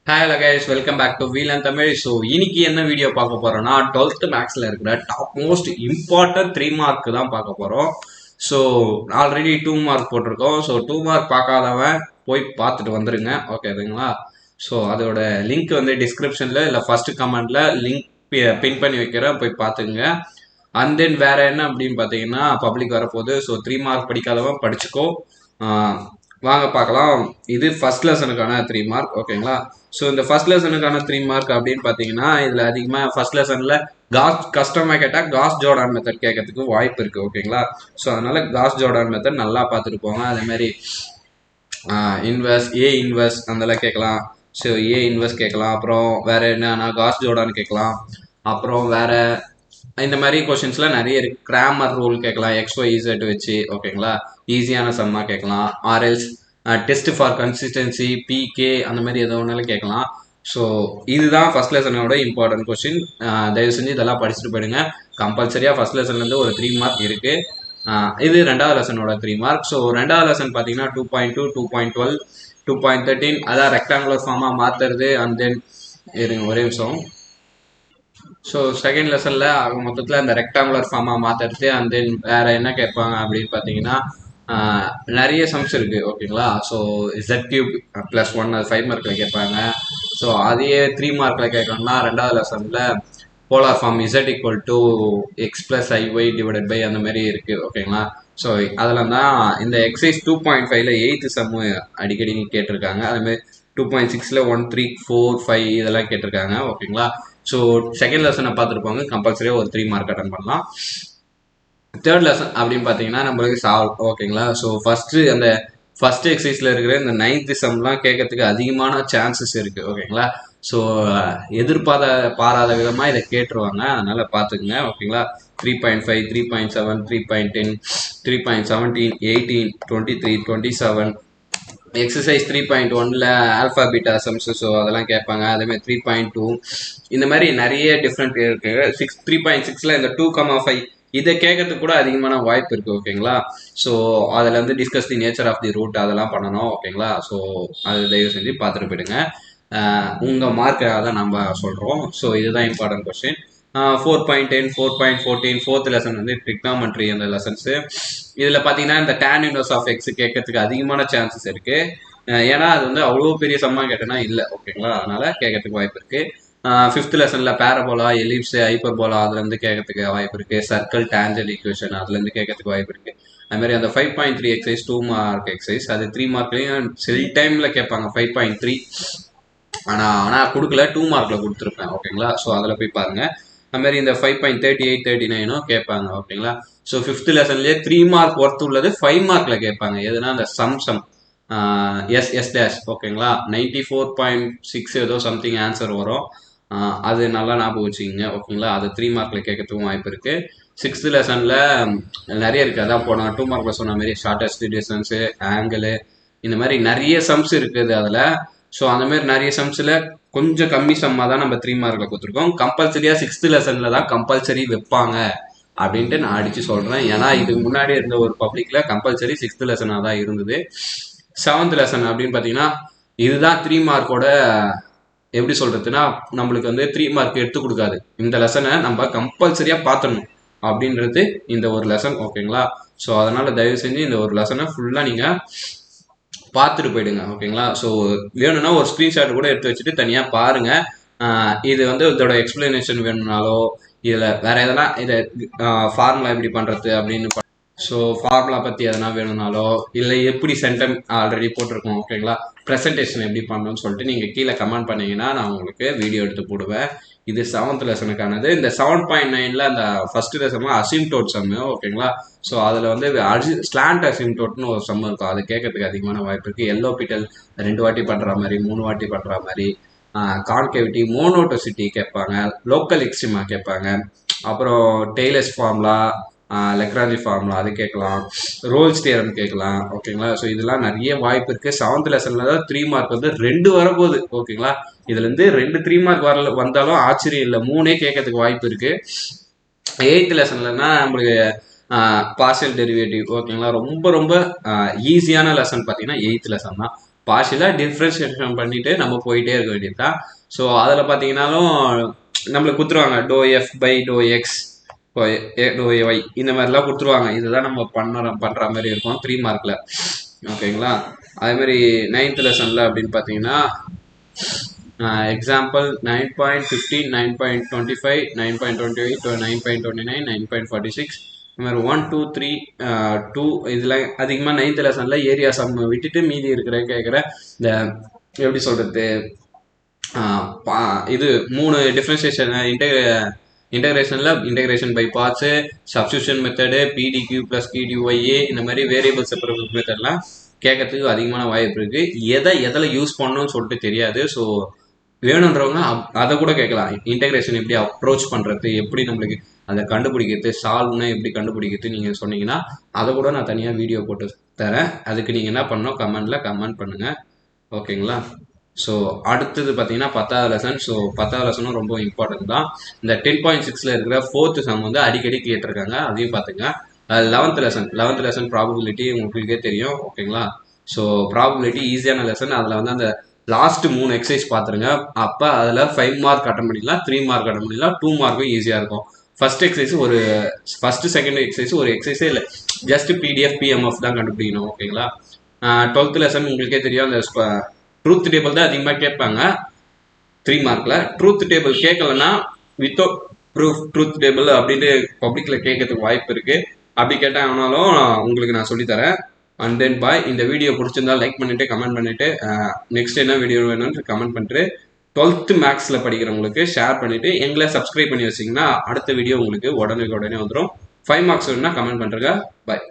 Hi hello guys, welcome back to wheel and Tamil. So இன்னைக்கு என்ன video பார்க்க போறோம்னா 12th மேக்ஸில் இருக்கிற டாப் மோஸ்ட் இம்பார்ட்டன்ட் 3 மார்க் தான் பார்க்க போகிறோம். ஸோ ஆல்ரெடி 2 மார்க் போட்டிருக்கோம். ஸோ 2 மார்க் பார்க்காதவன் போய் பார்த்துட்டு வந்துருங்க, ஓகேங்களா? ஸோ அதோட லிங்க் வந்து டிஸ்கிரிப்ஷனில் இல்லை ஃபர்ஸ்ட் கமெண்ட்ல லிங்க் பின் பண்ணி வைக்கிறேன், போய் பார்த்துங்க. அண்ட் தென் வேற என்ன அப்படின்னு பார்த்தீங்கன்னா, பப்ளிக் வரப்போகுது. ஸோ 3 மார்க் படிக்காதவன் படிச்சுக்கோ. ஆஹ் வாங்க பார்க்கலாம். இது ஃபர்ஸ்ட் லெசனுக்கான 3 மார்க், ஓகேங்களா? ஸோ இந்த ஃபர்ஸ்ட் லெசனுக்கான 3 மார்க் அப்படின்னு பார்த்தீங்கன்னா, இதில் அதிகமாக ஃபர்ஸ்ட் லெசனில் கஸ்டமாக கேட்டால் காஸ் ஜோர்டான் மெத்தட் கேட்கறதுக்கு வாய்ப்பு இருக்குது, ஓகேங்களா? ஸோ அதனால காஸ் ஜோர்டான் மெத்தட் நல்லா பார்த்துட்டு போங்க. அதேமாதிரி இன்வெர்ஸ், ஏ இன்வெர்ஸ் அதெல்லாம் கேட்கலாம். ஸோ ஏ இன்வெர்ஸ் கேட்கலாம். அப்புறம் வேற என்னன்னா காஸ் ஜோர்டான் கேட்கலாம். அப்புறம் வேற இந்த மாதிரி கொஷின்ஸ்லாம் நிறைய இருக்கு. கிராமர் ரூல் கேட்கலாம், எக்ஸ் ஒய் இசட் வச்சு, ஓகேங்களா? ஈஸியான சம்மா கேட்கலாம். ஆர்எல்ஸ் டெஸ்ட் ஃபார் கன்சிஸ்டன்சி, பிகே அந்த மாதிரி எதோ ஒன்றாலும் கேட்கலாம். ஸோ இதுதான் ஃபர்ஸ்ட் லெசனோட இம்பார்ட்டன்ட் கொஸ்டின். தயவு செஞ்சு இதெல்லாம் படிச்சுட்டு போயிடுங்க. கம்பல்சரியாக ஃபர்ஸ்ட் லெசன்லேருந்து ஒரு 3 மார்க் இருக்கு. இது ரெண்டாவது லெசனோட 3 மார்க். ஸோ ரெண்டாவது லெசன் பார்த்தீங்கன்னா 2.2, 2.12, 2.13 அதான் ரெக்டாங்குலர் ஃபார்மாக மாற்றுறது. அண்ட் தென் இருங்க ஒரே நிமிஷம். ஸோ செகண்ட் லெசனில் மொத்தத்தில் அந்த ரெக்டாங்குலர் ஃபார்மாக மாற்றுறது. அண்ட் தென் வேறு என்ன கேட்பாங்க அப்படின்னு பார்த்தீங்கன்னா, நிறைய சம்ஸ் இருக்குது, ஓகேங்களா? ஸோ Z³ +1 அது 5 மார்க்கில் கேட்பாங்க. ஸோ அதையே 3 மார்க்கில் கேட்கணும்னா ரெண்டாவது லெசனில் polar form Z =x + iy/, அந்த மாதிரி இருக்குது, ஓகேங்களா? ஸோ அதெல்லாம் தான் இந்த எக்ஸைஸ் 2.5ல 8th சம்மு அடிக்கடி கேட்டிருக்காங்க. அதுமாதிரி 2.6ல 1, 3, 4, 5 இதெல்லாம் கேட்டிருக்காங்க, ஓகேங்களா? ஸோ செகண்ட் லெசனை பார்த்துருப்பாங்க, கம்பல்சரியாக ஒரு 3 மார்க் அட்டன் பண்ணலாம். தேர்ட் லெசன் அப்படின்னு பார்த்தீங்கன்னா நம்மளுக்கு சால்வ், ஓகேங்களா? ஸோ அந்த ஃபர்ஸ்ட் எக்ஸசைஸில் இருக்கிற இந்த 9th சம்லாம் கேட்கறதுக்கு அதிகமான சான்சஸ் இருக்குது, ஓகேங்களா? ஸோ பாராத விதமாக இதை கேட்டுருவாங்க, அதனால் பார்த்துக்குங்க, ஓகேங்களா? 3.5, 3.7, 3.10, 3.17, 18, 23, 27, எக்ஸசைஸ் 3.1ல ஆல்ஃபா பீட்டா சம்ஸ், ஸோ அதெல்லாம் கேட்பாங்க. அதேமாதிரி 3.2 இந்த மாதிரி நிறைய டிஃப்ரெண்ட் இருக்கு. 3.6ல இந்த 2,5 இதை கேட்கறதுக்கு கூட அதிகமான வாய்ப்பு இருக்கு, ஓகேங்களா? ஸோ அதில் வந்து discuss the nature of the root அதெல்லாம் பண்ணணும், ஓகேங்களா? ஸோ அது தயவு செஞ்சு பார்த்துட்டு போயிடுங்க. உங்கள் மார்க்காக தான் நம்ம சொல்கிறோம். ஸோ இதுதான் இம்பார்ட்டன்ட் கொஸ்டின். 4.10, 4.14 ஃபோர்த் லெசன் வந்து ட்ரிக்னாமெட்ரி அந்த லெசன்ஸு. இதில் பார்த்தீங்கன்னா இந்த tan இன்வர்ஸ் ஆஃப் எக்ஸ் கேட்கறதுக்கு அதிகமான சான்சஸ் இருக்கு. ஏன்னா அது வந்து அவ்வளோ பெரிய சம்மா கேட்டேன்னா இல்லை, ஓகேங்களா? அதனால கேட்கறதுக்கு வாய்ப்பு இருக்கு. ஃபிஃப்த் லெசனில் பேரபோலா, எலிப்ஸ், ஹைப்பர்போலா அதுலேருந்து கேட்கறதுக்கு வாய்ப்பு இருக்கு. சர்க்கிள், டேஞ்சல் ஈக்குவேஷன் அதுலேருந்து கேட்கறதுக்கு வாய்ப்பு இருக்கு. அதுமாதிரி அந்த 5.3 எக்ஸைஸ் 2 மார்க் எக்ஸைஸ், அது 3 மார்க்லையும் சில டைமில் கேட்பாங்க 5.3. ஆனால் கொடுக்கல, 2 மார்க்கில் கொடுத்துருப்பேன், ஓகேங்களா? ஸோ அதில் போய் பாருங்க. அதுமாதிரி இந்த 5.38, 39 கேட்பாங்க, ஓகேங்களா? ஸோ ஃபிஃப்த் லெசன்லேயே 3 மார்க் ஒர்த் உள்ளது 5 மார்க்கில் கேட்பாங்க. எதுனா அந்த சம் எஸ் டேஷ், ஓகேங்களா? 94.6 ஏதோ சம்திங் ஆன்சர் வரும். அது நல்லா ஞாபகம் வச்சுக்கிங்க, ஓகேங்களா? அது 3 மார்க்கில் கேட்கறதுக்கும் வாய்ப்பு இருக்குது. சிக்ஸ்த் லெசனில் நிறைய இருக்குது. அதான் போனோம் 2 மார்க்கில் சொன்ன மாதிரி ஷார்ட்டஸ்ட் டிஸ்டன்ஸு, ஆங்கிள், இந்த மாதிரி நிறைய சம்ஸ் இருக்குது அதில். ஸோ அந்த மாதிரி நிறைய சம்ஸில் கொஞ்சம் கம்மி சம்மாக தான் நம்ம 3 மார்க்கில் கொடுத்துருக்கோம். கம்பல்சரியாக சிக்ஸ்த் லெசனில் தான் கம்பல்சரி வைப்பாங்க அப்படின்ட்டு நான் அடித்து சொல்கிறேன். ஏன்னா இதுக்கு முன்னாடி இருந்த ஒரு பப்ளிக்கில் கம்பல்சரி சிக்ஸ்த் லெசனாக தான் இருந்தது. செவன்த் லெசன் அப்படின்னு பார்த்தீங்கன்னா இதுதான் 3 மார்க்கோட எப்படி சொல்கிறதுனா, நம்மளுக்கு வந்து 3 மார்க் எடுத்து கொடுக்காது. இந்த லெசனை நம்ம கம்பல்சரியாக பார்த்துடணும் அப்படின்றது இந்த ஒரு லெசன், ஓகேங்களா? ஸோ அதனால் தயவு செஞ்சு இந்த ஒரு லெசனை ஃபுல்லாக நீங்கள் பார்த்துட்டு போயிடுங்க, ஓகேங்களா? ஸோ வேணும்னா ஒரு ஸ்க்ரீன்ஷாட் கூட எடுத்து வச்சுட்டு தனியாக பாருங்கள். இது வந்து இதோட எக்ஸ்பிளனேஷன் வேணும்னாலோ இதில் வேற எதனா இதை ஃபார்முலா எப்படி பண்ணுறது அப்படின்னு, ஸோ ஃபார்முலா பற்றி எதனா வேணும்னாலோ இல்லை எப்படி சென்டம் ஆல்ரெடி போட்டிருக்கோம், ஓகேங்களா? ப்ரெசன்டேஷன் எப்படி பண்ணணும்னு சொல்லிட்டு நீங்கள் கீழே கமெண்ட் பண்ணீங்கன்னா நான் உங்களுக்கு வீடியோ எடுத்து போடுவேன். இது செவன்த் லெசனுக்கானது. இந்த 7.9ல அந்த ஃபர்ஸ்ட் லெசன் அசிம்டோட் சம்மு, ஓகேங்களா? ஸோ அதில் வந்து ஸ்லாண்ட் அசிம்டோட்னு ஒரு சம் இருக்கும். அது கேட்கறதுக்கு அதிகமான வாய்ப்பு இருக்குது. எல்லோபிட்டல் 2 வாட்டி பண்ணுற மாதிரி, 3 வாட்டி பண்ணுற மாதிரி, கான்கேவிட்டி, மோனோட்டோசிட்டி கேட்பாங்க, லோக்கல் எக்ஸ்ட்ரீமா கேட்பாங்க, அப்புறம் டெய்லர்ஸ் ஃபார்முலா, லெக்ராஞ்சி ஃபார்முலா அது கேட்கலாம், ரோல்ஸ் தியரம் கேட்கலாம், ஓகேங்களா? ஸோ இதெல்லாம் நிறைய வாய்ப்பு இருக்குது. செவன்த் லெசனில் தான் 3 மார்க் வந்து 2 வரப்போகுது, ஓகேங்களா? இதுலேருந்து 2 3 மார்க் வந்தாலும் ஆச்சரியம் இல்லை, 3 கேட்கறதுக்கு வாய்ப்பு இருக்குது. எயித்து லெசன்லன்னா நம்மளுக்கு பார்ஷியல் டெரிவேட்டிவ், ஓகேங்களா? ரொம்ப ரொம்ப ஈஸியான லெசன் பார்த்தீங்கன்னா எயித்து லெசன் தான். பார்ஷியலாக டிஃப்ரென்ஷியேஷன் பண்ணிட்டு நம்ம போயிட்டே இருக்க வேண்டியதுதான். ஸோ அதில் பார்த்தீங்கன்னாலும் நம்மளுக்கு கொடுத்துருவாங்க டோ எஃப் பை டோ எக்ஸ் டோ ஒய் இந்த மாதிரிலாம் கொடுத்துருவாங்க. இதுதான் நம்ம பண்ணுற மாதிரி இருக்கும் 3 மார்க்கில். ஓகேங்களா. அதேமாதிரி 9th லெசனில் அப்படின்னு பார்த்தீங்கன்னா எக்ஸாம்பிள் 9.15, 9.25, 9.28, 9.29, 9.46 இந்த மாதிரி 1, 2, 3, 2 இதெல்லாம் அதிகமாக 9th லெசனில் ஏரியா சம் விட்டுட்டு மீதி இருக்கிற கேட்குற இந்த எப்படி சொல்கிறது இது 3 டிஃப்ரென்ஷியேஷன் இன்டகிரேஷனில் integration by parts, substitution method, PDQ plus PDYA இந்த மாதிரி வேரியபிள் செப்பரபிள் மெத்தட்லாம் கேட்கறதுக்கு அதிகமான வாய்ப்பு இருக்குது. எதில் யூஸ் பண்ணணும்னு சொல்லிட்டு தெரியாது. ஸோ வேணுன்றவங்க அதை கூட கேட்கலாம். இன்டகிரேஷன் எப்படி அப்ரோச் பண்ணுறது, எப்படி நம்மளுக்கு அதை கண்டுபிடிக்கிறது, சால்வ்னா எப்படி கண்டுபிடிக்கிறது நீங்கள் சொன்னீங்கன்னா அதை கூட நான் தனியாக வீடியோ போட்டு தரேன். அதுக்கு நீங்கள் என்ன பண்ணணும், கமெண்ட் பண்ணுங்கள். ஓகேங்களா. ஸோ அடுத்தது பார்த்தீங்கன்னா 10th லெசன். ஸோ 10th லெசனும் ரொம்ப இம்பார்ட்டன்ட் தான். இந்த 10.6 இருக்கிற 4th சம் வந்து அடிக்கடி கேட்டிருக்காங்க, அதையும் பார்த்துங்க. 11th லெசன் ப்ராபபிலிட்டி உங்களுக்கே தெரியும். ஓகேங்களா. ஸோ ப்ராபபிலிட்டி ஈஸியான லெசன். அதில் வந்து அந்த லாஸ்ட் 3 எக்ஸசைஸ் பார்த்துருங்க. அப்போ அதில் 5 மார்க் அட்டன் பண்ணிடலாம், 3 மார்க் அட்டன் பண்ணிடலாம், 2 மார்க்கும் ஈஸியாக இருக்கும். ஃபர்ஸ்ட் செகண்ட் எக்ஸசைஸ் ஒரு எக்ஸசைஸே இல்லை, ஜஸ்ட் பிடிஎஃப் பிஎம்எஃப் தான் கண்டுபிடிக்கணும். ஓகேங்களா. 12th லெசன் உங்களுக்கே தெரியும். அந்த ட்ரூத் டேபிள் தான் அதிகமாக கேட்பாங்க 3 மார்க்கில். ட்ரூத் டேபிள் கேட்கலன்னா வித்தவுட் ப்ரூஃப் ட்ரூத் டேபிள் அப்படின்ட்டு பப்ளிக்கில் கேட்கறதுக்கு வாய்ப்பு இருக்குது. அப்படி கேட்டாங்கனாலும் உங்களுக்கு நான் சொல்லித்தரேன். அண்ட் தென் பாய். இந்த வீடியோ பிடிச்சிருந்தா லைக் பண்ணிவிட்டு கமெண்ட் பண்ணிவிட்டு நெக்ஸ்ட் என்ன வீடியோ வேணும்னு கமெண்ட் பண்ணிட்டு 12th மேக்ஸில் படிக்கிறவங்களுக்கு ஷேர் பண்ணிவிட்டு எங்களை சப்ஸ்கிரைப் பண்ணி வச்சிங்கன்னா அடுத்த வீடியோ உங்களுக்கு உடனே வந்துடும். 5 மார்க்ஸ் வேணும்னா கமெண்ட் பண்ணுறேங்க. பாய்.